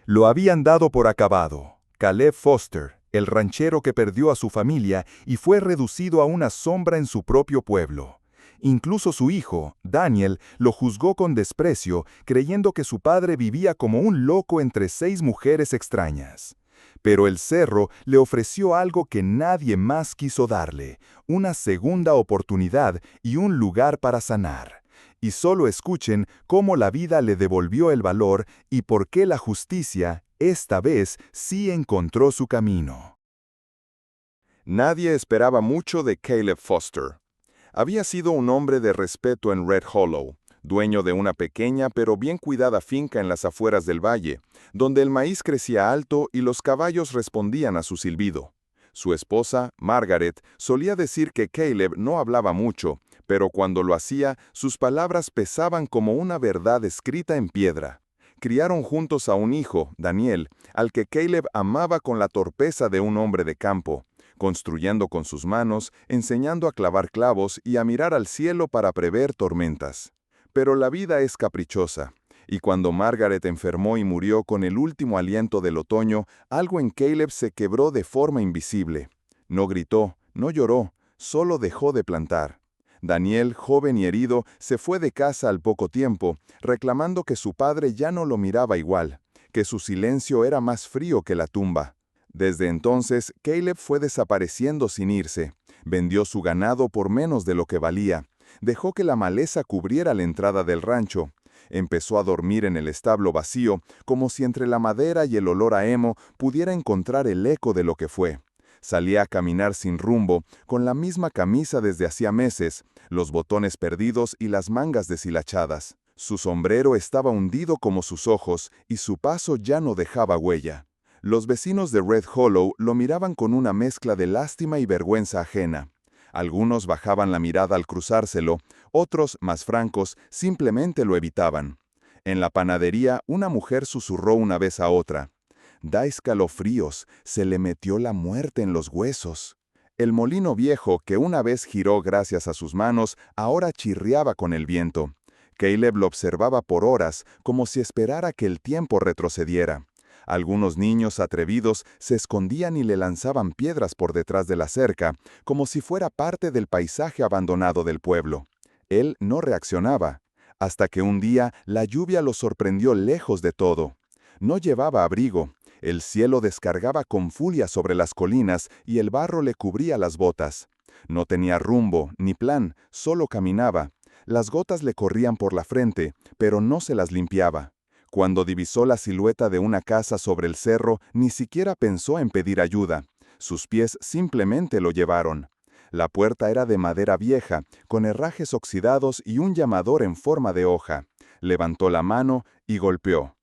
Lo habían dado por acabado. Caleb Foster, el ranchero que perdió a su familia y fue reducido a una sombra en su propio pueblo. Incluso su hijo, Daniel, lo juzgó con desprecio, creyendo que su padre vivía como un loco entre 6 mujeres extrañas. Pero el cerro le ofreció algo que nadie más quiso darle, una segunda oportunidad y un lugar para sanar. Y solo escuchen cómo la vida le devolvió el valor y por qué la justicia, esta vez, sí encontró su camino. Nadie esperaba mucho de Caleb Foster. Había sido un hombre de respeto en Red Hollow, dueño de una pequeña pero bien cuidada finca en las afueras del valle, donde el maíz crecía alto y los caballos respondían a su silbido. Su esposa, Margaret, solía decir que Caleb no hablaba mucho, pero cuando lo hacía, sus palabras pesaban como una verdad escrita en piedra. Criaron juntos a un hijo, Daniel, al que Caleb amaba con la torpeza de un hombre de campo, construyendo con sus manos, enseñando a clavar clavos y a mirar al cielo para prever tormentas. Pero la vida es caprichosa, y cuando Margaret enfermó y murió con el último aliento del otoño, algo en Caleb se quebró de forma invisible. No gritó, no lloró, solo dejó de plantar. Daniel, joven y herido, se fue de casa al poco tiempo, reclamando que su padre ya no lo miraba igual, que su silencio era más frío que la tumba. Desde entonces, Caleb fue desapareciendo sin irse. Vendió su ganado por menos de lo que valía. Dejó que la maleza cubriera la entrada del rancho. Empezó a dormir en el establo vacío, como si entre la madera y el olor a hemo pudiera encontrar el eco de lo que fue. Salía a caminar sin rumbo, con la misma camisa desde hacía meses, los botones perdidos y las mangas deshilachadas. Su sombrero estaba hundido como sus ojos, y su paso ya no dejaba huella. Los vecinos de Red Hollow lo miraban con una mezcla de lástima y vergüenza ajena. Algunos bajaban la mirada al cruzárselo, otros, más francos, simplemente lo evitaban. En la panadería, una mujer susurró una vez a otra: «Da escalofríos, se le metió la muerte en los huesos». El molino viejo, que una vez giró gracias a sus manos, ahora chirriaba con el viento. Caleb lo observaba por horas, como si esperara que el tiempo retrocediera. Algunos niños atrevidos se escondían y le lanzaban piedras por detrás de la cerca, como si fuera parte del paisaje abandonado del pueblo. Él no reaccionaba, hasta que un día la lluvia lo sorprendió lejos de todo. No llevaba abrigo, el cielo descargaba con furia sobre las colinas y el barro le cubría las botas. No tenía rumbo ni plan, solo caminaba. Las gotas le corrían por la frente, pero no se las limpiaba. Cuando divisó la silueta de una casa sobre el cerro, ni siquiera pensó en pedir ayuda. Sus pies simplemente lo llevaron. La puerta era de madera vieja, con herrajes oxidados y un llamador en forma de hoja. Levantó la mano y golpeó.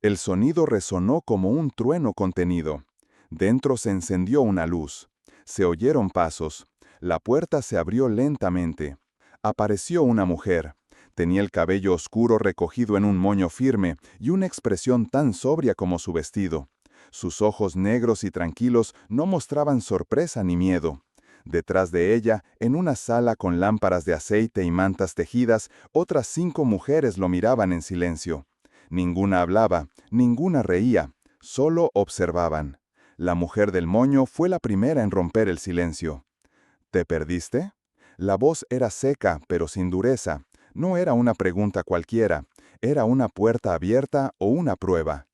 El sonido resonó como un trueno contenido. Dentro se encendió una luz. Se oyeron pasos. La puerta se abrió lentamente. Apareció una mujer. Tenía el cabello oscuro recogido en un moño firme y una expresión tan sobria como su vestido. Sus ojos negros y tranquilos no mostraban sorpresa ni miedo. Detrás de ella, en una sala con lámparas de aceite y mantas tejidas, otras 5 mujeres lo miraban en silencio. Ninguna hablaba, ninguna reía, solo observaban. La mujer del moño fue la primera en romper el silencio. ¿Te perdiste? La voz era seca, pero sin dureza. No era una pregunta cualquiera, era una puerta abierta o una prueba.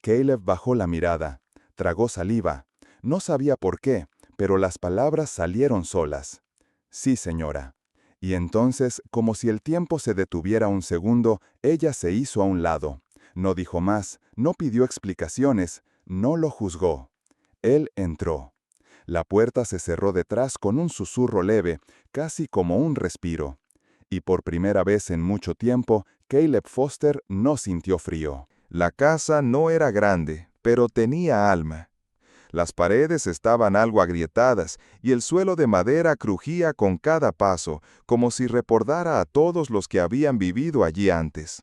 Caleb bajó la mirada, tragó saliva. No sabía por qué, pero las palabras salieron solas. Sí, señora. Y entonces, como si el tiempo se detuviera un segundo, ella se hizo a un lado. No dijo más, no pidió explicaciones, no lo juzgó. Él entró. La puerta se cerró detrás con un susurro leve, casi como un respiro. Y por primera vez en mucho tiempo, Caleb Foster no sintió frío. La casa no era grande, pero tenía alma. Las paredes estaban algo agrietadas y el suelo de madera crujía con cada paso, como si recordara a todos los que habían vivido allí antes.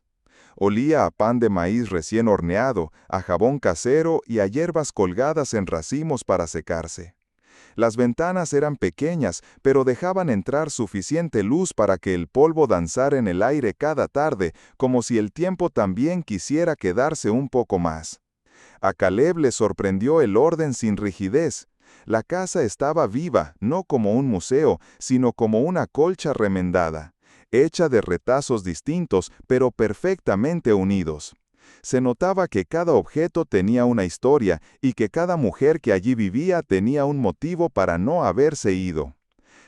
Olía a pan de maíz recién horneado, a jabón casero y a hierbas colgadas en racimos para secarse. Las ventanas eran pequeñas, pero dejaban entrar suficiente luz para que el polvo danzara en el aire cada tarde, como si el tiempo también quisiera quedarse un poco más. A Caleb le sorprendió el orden sin rigidez. La casa estaba viva, no como un museo, sino como una colcha remendada, hecha de retazos distintos, pero perfectamente unidos. Se notaba que cada objeto tenía una historia y que cada mujer que allí vivía tenía un motivo para no haberse ido.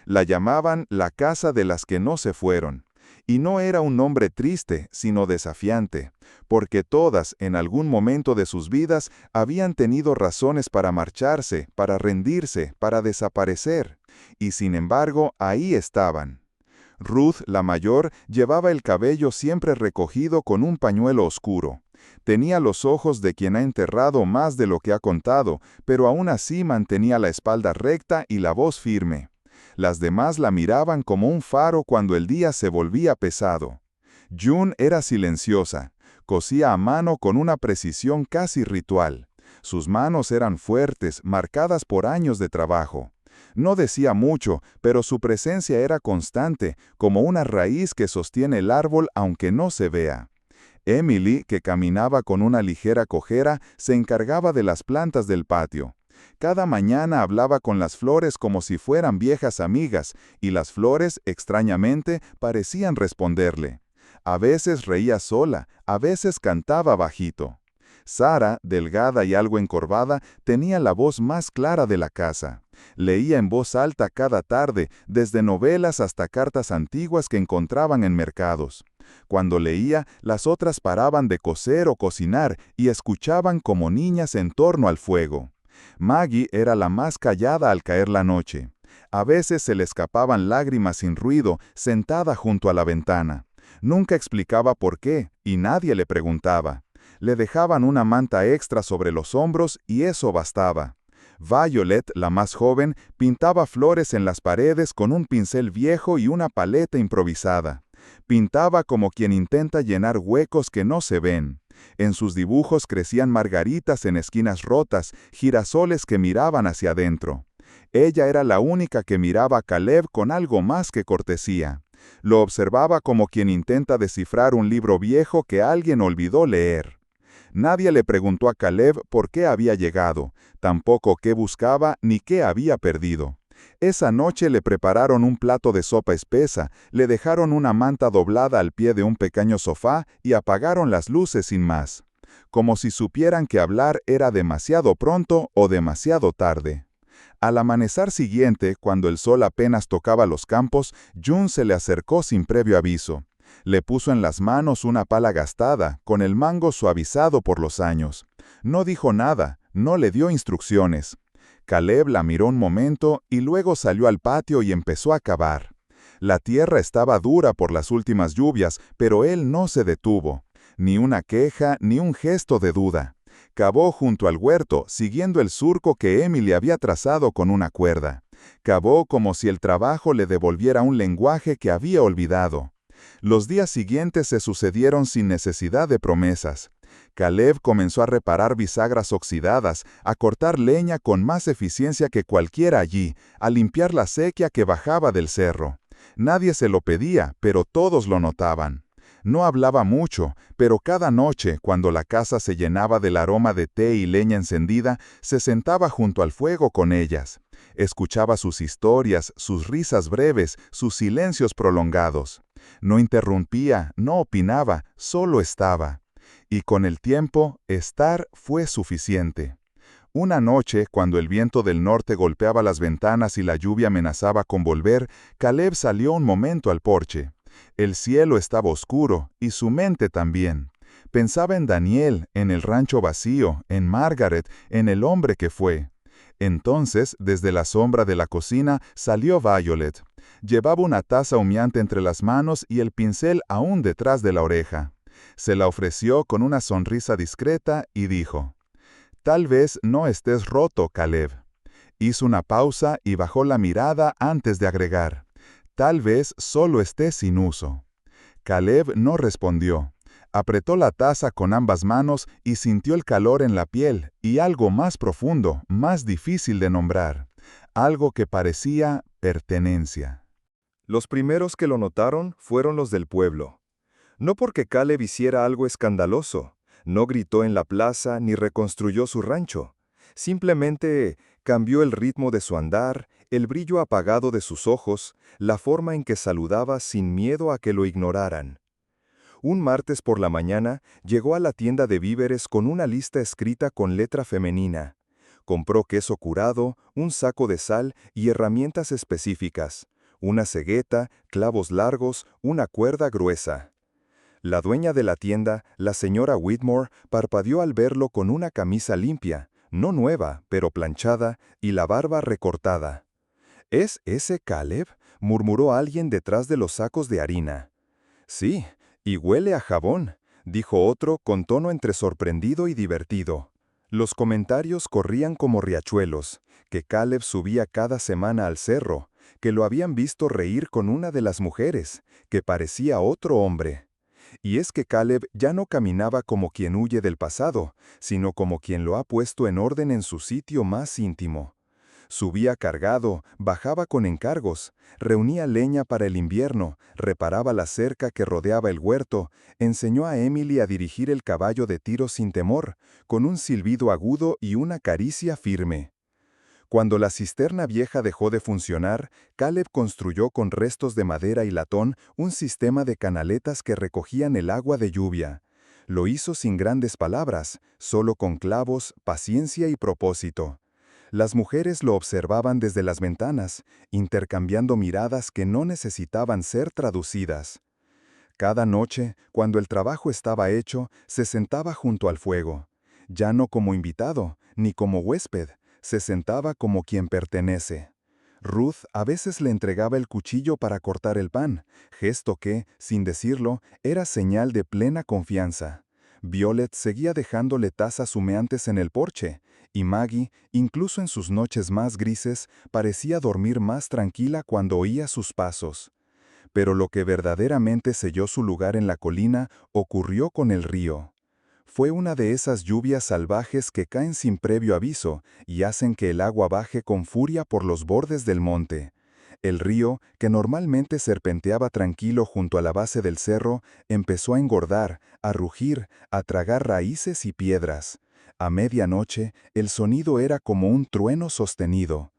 La llamaban la casa de las que no se fueron. Y no era un nombre triste, sino desafiante, porque todas, en algún momento de sus vidas, habían tenido razones para marcharse, para rendirse, para desaparecer. Y sin embargo, ahí estaban. Ruth, la mayor, llevaba el cabello siempre recogido con un pañuelo oscuro. Tenía los ojos de quien ha enterrado más de lo que ha contado, pero aún así mantenía la espalda recta y la voz firme. Las demás la miraban como un faro cuando el día se volvía pesado. June era silenciosa. Cosía a mano con una precisión casi ritual. Sus manos eran fuertes, marcadas por años de trabajo. No decía mucho, pero su presencia era constante, como una raíz que sostiene el árbol aunque no se vea. Emily, que caminaba con una ligera cojera, se encargaba de las plantas del patio. Cada mañana hablaba con las flores como si fueran viejas amigas, y las flores, extrañamente, parecían responderle. A veces reía sola, a veces cantaba bajito. Sara, delgada y algo encorvada, tenía la voz más clara de la casa. Leía en voz alta cada tarde, desde novelas hasta cartas antiguas que encontraban en mercados. Cuando leía, las otras paraban de coser o cocinar y escuchaban como niñas en torno al fuego. Maggie era la más callada al caer la noche. A veces se le escapaban lágrimas sin ruido, sentada junto a la ventana. Nunca explicaba por qué, y nadie le preguntaba. Le dejaban una manta extra sobre los hombros y eso bastaba. Violet, la más joven, pintaba flores en las paredes con un pincel viejo y una paleta improvisada. Pintaba como quien intenta llenar huecos que no se ven. En sus dibujos crecían margaritas en esquinas rotas, girasoles que miraban hacia adentro. Ella era la única que miraba a Caleb con algo más que cortesía. Lo observaba como quien intenta descifrar un libro viejo que alguien olvidó leer. Nadie le preguntó a Caleb por qué había llegado, tampoco qué buscaba ni qué había perdido. Esa noche le prepararon un plato de sopa espesa, le dejaron una manta doblada al pie de un pequeño sofá y apagaron las luces sin más. Como si supieran que hablar era demasiado pronto o demasiado tarde. Al amanecer siguiente, cuando el sol apenas tocaba los campos, June se le acercó sin previo aviso. Le puso en las manos una pala gastada, con el mango suavizado por los años. No dijo nada, no le dio instrucciones. Caleb la miró un momento y luego salió al patio y empezó a cavar. La tierra estaba dura por las últimas lluvias, pero él no se detuvo. Ni una queja, ni un gesto de duda. Cavó junto al huerto, siguiendo el surco que Emily había trazado con una cuerda. Cavó como si el trabajo le devolviera un lenguaje que había olvidado. Los días siguientes se sucedieron sin necesidad de promesas. Caleb comenzó a reparar bisagras oxidadas, a cortar leña con más eficiencia que cualquiera allí, a limpiar la sequía que bajaba del cerro. Nadie se lo pedía, pero todos lo notaban. No hablaba mucho, pero cada noche, cuando la casa se llenaba del aroma de té y leña encendida, se sentaba junto al fuego con ellas. Escuchaba sus historias, sus risas breves, sus silencios prolongados. No interrumpía, no opinaba, solo estaba. Y con el tiempo, estar fue suficiente. Una noche, cuando el viento del norte golpeaba las ventanas y la lluvia amenazaba con volver, Caleb salió un momento al porche. El cielo estaba oscuro, y su mente también. Pensaba en Daniel, en el rancho vacío, en Margaret, en el hombre que fue. Entonces, desde la sombra de la cocina, salió Violet. Llevaba una taza humeante entre las manos y el pincel aún detrás de la oreja. Se la ofreció con una sonrisa discreta y dijo: «Tal vez no estés roto, Caleb». Hizo una pausa y bajó la mirada antes de agregar: «Tal vez solo estés sin uso». Caleb no respondió. Apretó la taza con ambas manos y sintió el calor en la piel y algo más profundo, más difícil de nombrar. algo que parecía pertenencia. Los primeros que lo notaron fueron los del pueblo. No porque Caleb hiciera algo escandaloso, no gritó en la plaza ni reconstruyó su rancho. Simplemente cambió el ritmo de su andar, el brillo apagado de sus ojos, la forma en que saludaba sin miedo a que lo ignoraran. Un martes por la mañana llegó a la tienda de víveres con una lista escrita con letra femenina. Compró queso curado, un saco de sal y herramientas específicas, una cegueta, clavos largos, una cuerda gruesa. La dueña de la tienda, la señora Whitmore, parpadeó al verlo con una camisa limpia, no nueva, pero planchada, y la barba recortada. «¿Es ese Caleb?», murmuró alguien detrás de los sacos de harina. «Sí, y huele a jabón», dijo otro con tono entre sorprendido y divertido. Los comentarios corrían como riachuelos, que Caleb subía cada semana al cerro, que lo habían visto reír con una de las mujeres, que parecía otro hombre. Y es que Caleb ya no caminaba como quien huye del pasado, sino como quien lo ha puesto en orden en su sitio más íntimo. Subía cargado, bajaba con encargos, reunía leña para el invierno, reparaba la cerca que rodeaba el huerto, enseñó a Emily a dirigir el caballo de tiro sin temor, con un silbido agudo y una caricia firme. Cuando la cisterna vieja dejó de funcionar, Caleb construyó con restos de madera y latón un sistema de canaletas que recogían el agua de lluvia. Lo hizo sin grandes palabras, solo con clavos, paciencia y propósito. Las mujeres lo observaban desde las ventanas, intercambiando miradas que no necesitaban ser traducidas. Cada noche, cuando el trabajo estaba hecho, se sentaba junto al fuego. Ya no como invitado, ni como huésped, se sentaba como quien pertenece. Ruth a veces le entregaba el cuchillo para cortar el pan, gesto que, sin decirlo, era señal de plena confianza. Violet seguía dejándole tazas humeantes en el porche, y Maggie, incluso en sus noches más grises, parecía dormir más tranquila cuando oía sus pasos. Pero lo que verdaderamente selló su lugar en la colina ocurrió con el río. Fue una de esas lluvias salvajes que caen sin previo aviso y hacen que el agua baje con furia por los bordes del monte. El río, que normalmente serpenteaba tranquilo junto a la base del cerro, empezó a engordar, a rugir, a tragar raíces y piedras. A medianoche, el sonido era como un trueno sostenido.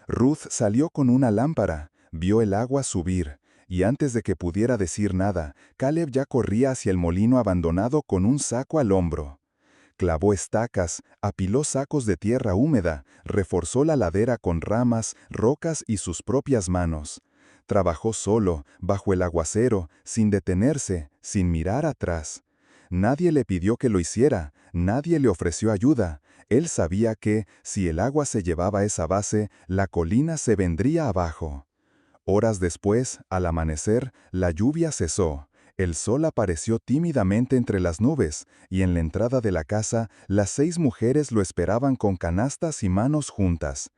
Ruth salió con una lámpara, vio el agua subir, y antes de que pudiera decir nada, Caleb ya corría hacia el molino abandonado con un saco al hombro. Clavó estacas, apiló sacos de tierra húmeda, reforzó la ladera con ramas, rocas y sus propias manos. Trabajó solo, bajo el aguacero, sin detenerse, sin mirar atrás. Nadie le pidió que lo hiciera, nadie le ofreció ayuda. Él sabía que, si el agua se llevaba esa base, la colina se vendría abajo. Horas después, al amanecer, la lluvia cesó. El sol apareció tímidamente entre las nubes, y en la entrada de la casa, las 6 mujeres lo esperaban con canastas y manos juntas.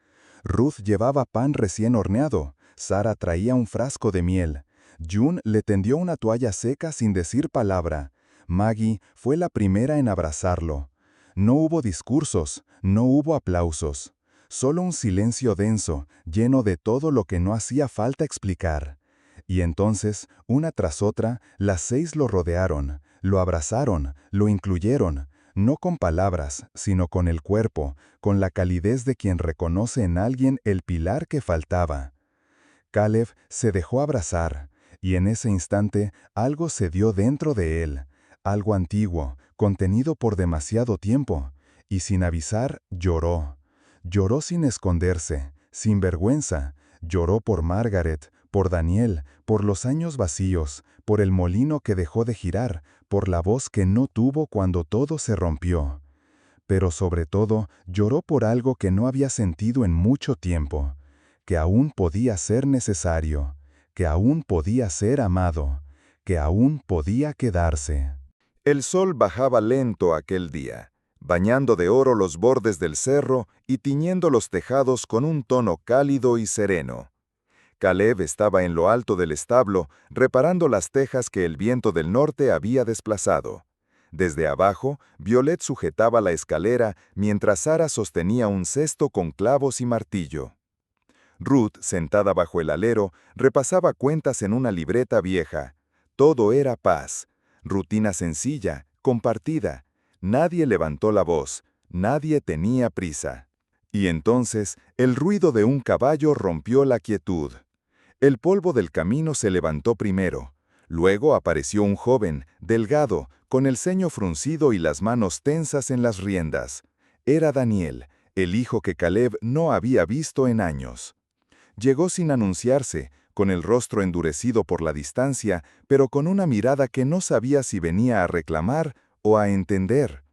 Ruth llevaba pan recién horneado, Sara traía un frasco de miel. June le tendió una toalla seca sin decir palabra. Maggie fue la primera en abrazarlo. No hubo discursos, no hubo aplausos. Solo un silencio denso, lleno de todo lo que no hacía falta explicar. Y entonces, una tras otra, las 6 lo rodearon, lo abrazaron, lo incluyeron, no con palabras, sino con el cuerpo, con la calidez de quien reconoce en alguien el pilar que faltaba. Caleb se dejó abrazar, y en ese instante algo se dio dentro de él, algo antiguo, contenido por demasiado tiempo, y sin avisar lloró. Lloró sin esconderse, sin vergüenza, lloró por Margaret, por Daniel, por los años vacíos, por el molino que dejó de girar, por la voz que no tuvo cuando todo se rompió. Pero sobre todo, lloró por algo que no había sentido en mucho tiempo, que aún podía ser necesario, que aún podía ser amado, que aún podía quedarse. El sol bajaba lento aquel día, bañando de oro los bordes del cerro y tiñendo los tejados con un tono cálido y sereno. Caleb estaba en lo alto del establo, reparando las tejas que el viento del norte había desplazado. Desde abajo, Violet sujetaba la escalera mientras Sara sostenía un cesto con clavos y martillo. Ruth, sentada bajo el alero, repasaba cuentas en una libreta vieja. Todo era paz. Rutina sencilla, compartida. Nadie levantó la voz. Nadie tenía prisa. Y entonces, el ruido de un caballo rompió la quietud. El polvo del camino se levantó primero. Luego apareció un joven, delgado, con el ceño fruncido y las manos tensas en las riendas. Era Daniel, el hijo que Caleb no había visto en años. Llegó sin anunciarse, con el rostro endurecido por la distancia, pero con una mirada que no sabía si venía a reclamar o a entender.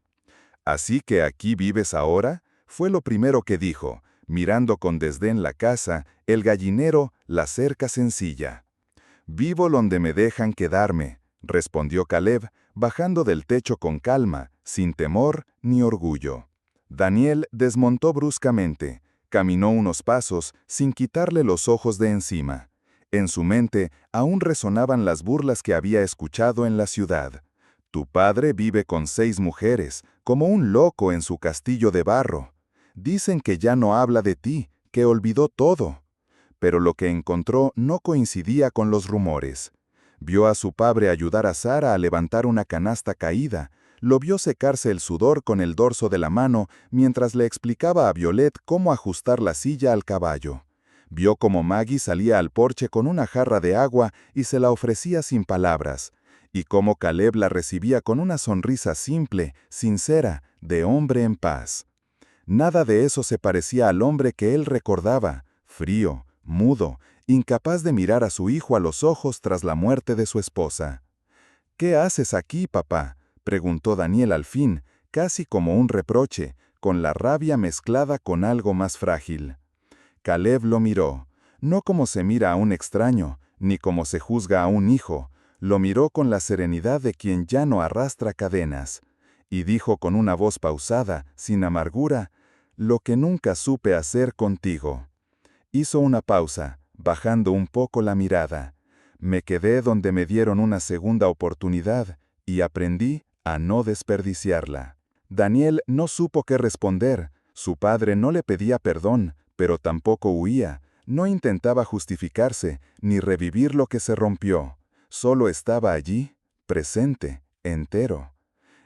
«¿Así que aquí vives ahora?», fue lo primero que dijo, mirando con desdén la casa, el gallinero, la cerca sencilla. «Vivo donde me dejan quedarme», respondió Caleb, bajando del techo con calma, sin temor ni orgullo. Daniel desmontó bruscamente. Caminó unos pasos sin quitarle los ojos de encima. En su mente aún resonaban las burlas que había escuchado en la ciudad. «Tu padre vive con 6 mujeres, como un loco en su castillo de barro. Dicen que ya no habla de ti, que olvidó todo». Pero lo que encontró no coincidía con los rumores. Vio a su padre ayudar a Sara a levantar una canasta caída. Lo vio secarse el sudor con el dorso de la mano mientras le explicaba a Violet cómo ajustar la silla al caballo. Vio cómo Maggie salía al porche con una jarra de agua y se la ofrecía sin palabras, y cómo Caleb la recibía con una sonrisa simple, sincera, de hombre en paz. Nada de eso se parecía al hombre que él recordaba, frío, mudo, incapaz de mirar a su hijo a los ojos tras la muerte de su esposa. «¿Qué haces aquí, papá?», preguntó Daniel al fin, casi como un reproche, con la rabia mezclada con algo más frágil. Caleb lo miró, no como se mira a un extraño, ni como se juzga a un hijo, lo miró con la serenidad de quien ya no arrastra cadenas, y dijo con una voz pausada, sin amargura: «Lo que nunca supe hacer contigo». Hizo una pausa, bajando un poco la mirada. «Me quedé donde me dieron una segunda oportunidad, y aprendí a no desperdiciarla». Daniel no supo qué responder. Su padre no le pedía perdón, pero tampoco huía, no intentaba justificarse, ni revivir lo que se rompió. Solo estaba allí, presente, entero.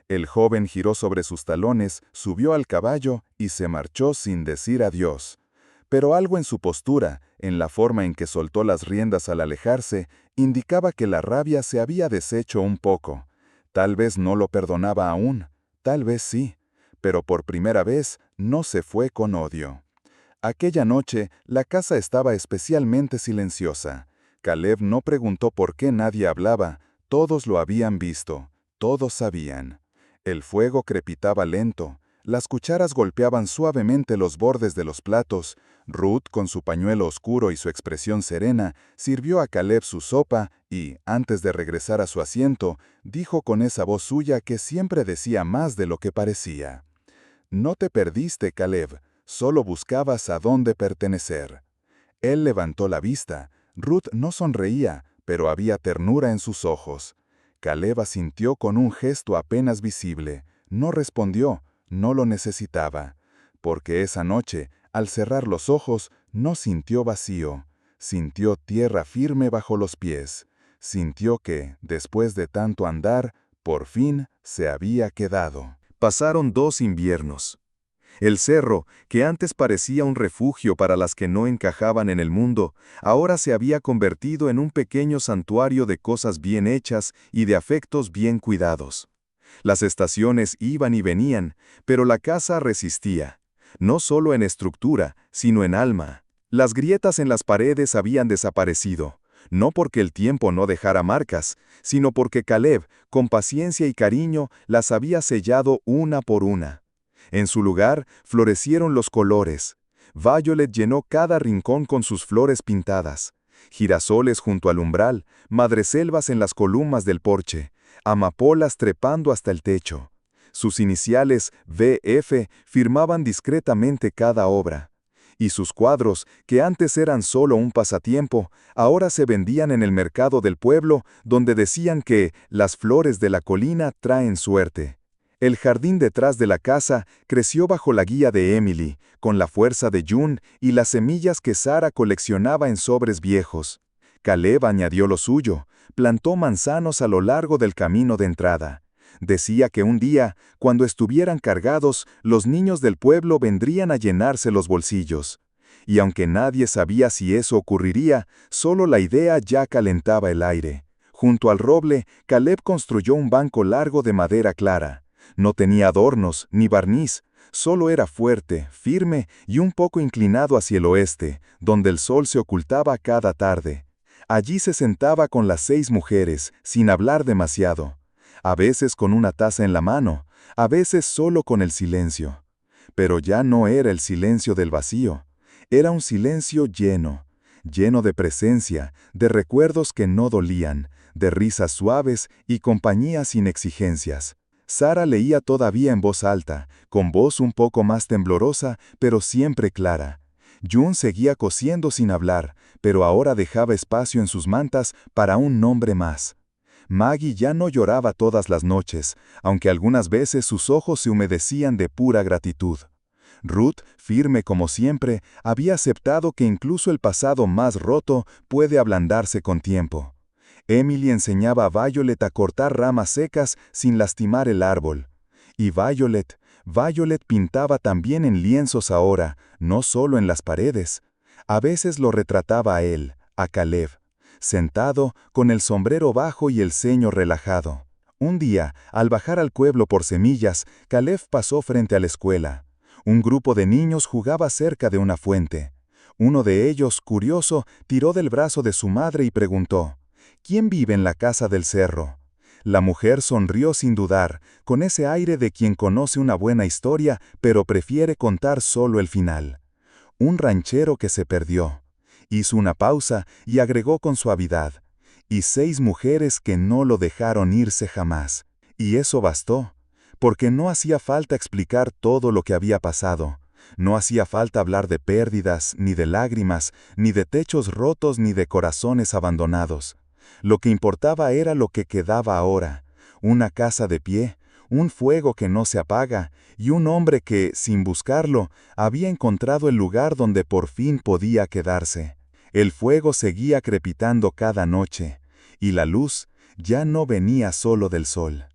El joven giró sobre sus talones, subió al caballo y se marchó sin decir adiós. Pero algo en su postura, en la forma en que soltó las riendas al alejarse, indicaba que la rabia se había deshecho un poco. Tal vez no lo perdonaba aún, tal vez sí, pero por primera vez no se fue con odio. Aquella noche, la casa estaba especialmente silenciosa. Caleb no preguntó por qué nadie hablaba, todos lo habían visto, todos sabían. El fuego crepitaba lento, las cucharas golpeaban suavemente los bordes de los platos. Ruth, con su pañuelo oscuro y su expresión serena, sirvió a Caleb su sopa y, antes de regresar a su asiento, dijo con esa voz suya que siempre decía más de lo que parecía: «No te perdiste, Caleb, solo buscabas a dónde pertenecer». Él levantó la vista. Ruth no sonreía, pero había ternura en sus ojos. Caleb asintió con un gesto apenas visible. No respondió, no lo necesitaba. Porque esa noche, al cerrar los ojos, no sintió vacío. Sintió tierra firme bajo los pies. Sintió que, después de tanto andar, por fin se había quedado. Pasaron 2 inviernos. El cerro, que antes parecía un refugio para las que no encajaban en el mundo, ahora se había convertido en un pequeño santuario de cosas bien hechas y de afectos bien cuidados. Las estaciones iban y venían, pero la casa resistía, no solo en estructura, sino en alma. Las grietas en las paredes habían desaparecido, no porque el tiempo no dejara marcas, sino porque Caleb, con paciencia y cariño, las había sellado una por una. En su lugar florecieron los colores. Violet llenó cada rincón con sus flores pintadas. Girasoles junto al umbral, madreselvas en las columnas del porche, amapolas trepando hasta el techo. Sus iniciales VF firmaban discretamente cada obra. Y sus cuadros, que antes eran solo un pasatiempo, ahora se vendían en el mercado del pueblo, donde decían que las flores de la colina traen suerte. El jardín detrás de la casa creció bajo la guía de Emily, con la fuerza de June y las semillas que Sara coleccionaba en sobres viejos. Caleb añadió lo suyo, plantó manzanos a lo largo del camino de entrada. Decía que un día, cuando estuvieran cargados, los niños del pueblo vendrían a llenarse los bolsillos. Y aunque nadie sabía si eso ocurriría, solo la idea ya calentaba el aire. Junto al roble, Caleb construyó un banco largo de madera clara. No tenía adornos, ni barniz, solo era fuerte, firme y un poco inclinado hacia el oeste, donde el sol se ocultaba cada tarde. Allí se sentaba con las 6 mujeres, sin hablar demasiado. A veces con una taza en la mano, a veces solo con el silencio. Pero ya no era el silencio del vacío. Era un silencio lleno de presencia, de recuerdos que no dolían, de risas suaves y compañía sin exigencias. Sara leía todavía en voz alta, con voz un poco más temblorosa, pero siempre clara. June seguía cosiendo sin hablar, pero ahora dejaba espacio en sus mantas para un nombre más. Maggie ya no lloraba todas las noches, aunque algunas veces sus ojos se humedecían de pura gratitud. Ruth, firme como siempre, había aceptado que incluso el pasado más roto puede ablandarse con tiempo. Emily enseñaba a Violet a cortar ramas secas sin lastimar el árbol. Y Violet pintaba también en lienzos ahora, no solo en las paredes. A veces lo retrataba a él, a Caleb, sentado, con el sombrero bajo y el ceño relajado. Un día, al bajar al pueblo por semillas, Caleb pasó frente a la escuela. Un grupo de niños jugaba cerca de una fuente. Uno de ellos, curioso, tiró del brazo de su madre y preguntó: ¿Quién vive en la casa del cerro? La mujer sonrió sin dudar, con ese aire de quien conoce una buena historia, pero prefiere contar solo el final. Un ranchero que se perdió. Hizo una pausa y agregó con suavidad: y 6 mujeres que no lo dejaron irse jamás. Y eso bastó, porque no hacía falta explicar todo lo que había pasado. No hacía falta hablar de pérdidas, ni de lágrimas, ni de techos rotos, ni de corazones abandonados. Lo que importaba era lo que quedaba ahora: una casa de pie, un fuego que no se apaga, y un hombre que, sin buscarlo, había encontrado el lugar donde por fin podía quedarse. El fuego seguía crepitando cada noche, y la luz ya no venía solo del sol.